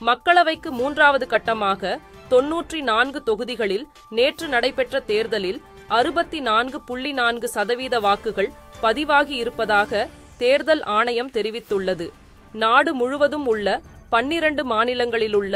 மக்களவைக்கு மூன்றாவது கட்டமாக 94 தொகுதிகளில் நேற்று நடைபெற்ற தேர்தலில் 64.4% வாக்குகள் பதிவாகி இருப்பதாக தேர்தல் ஆணையம் தெரிவித்துள்ளது. நாடு முழுவதும் உள்ள 12 மாநிலங்களிலுள்ள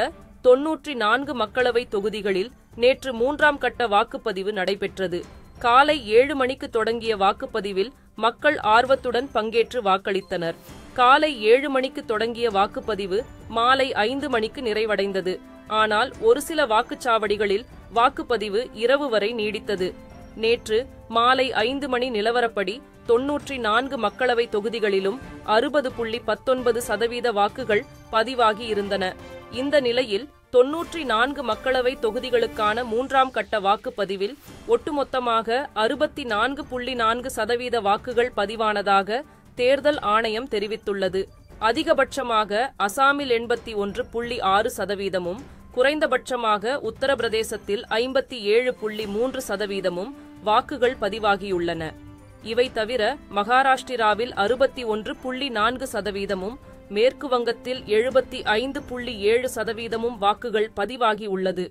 94 மக்களவை தொகுதிகளில் நேற்று மூன்றாம் கட்ட வாக்குப்பதிவு நடைபெற்றது. காலை 7 மணிக்கு தொடங்கிய வாக்குப்பதிவில் மக்கள் ஆர்வத்துடன் பங்கேற்று வாக்களித்தனர். காலை 7 மணிக்கு தொடங்கிய வாக்குப்பதிவு மாலை 5 மணிக்கு நிறைவடைந்தது. ஆனால் ஒரு சில வாக்குச்சாவடிகளில் வாக்குப்பதிவு இரவு வரை நீடித்தது. நேற்று மாலை 5 மணி நிலவரப்படி 94 மக்களவை தொகுதிகளிலும் 60.19% வாக்குகள் பதிவாகி இருந்தன. இந்த நிலையில் 94 மக்களவை தொகுதிகளுக்கான மூன்றாம் கட்ட வாக்குப்பதிவில் ஒட்டுமொத்தமாக 64.4% வாக்குகள் பதிவானதாக தேர்தல் ஆணையம் தெரிவித்துள்ளது. அதிகபட்சமாக அசாமில் 81.6%, குறைந்தபட்சமாக உத்தரப்பிரதேசத்தில் 57.3% வாக்குகள் பதிவாகியுள்ளன. இவை தவிர மகாராஷ்டிராவில் 61.4%, மேற்கு வங்கத்தில் 75.7% வாக்குகள் பதிவாகியுள்ளது.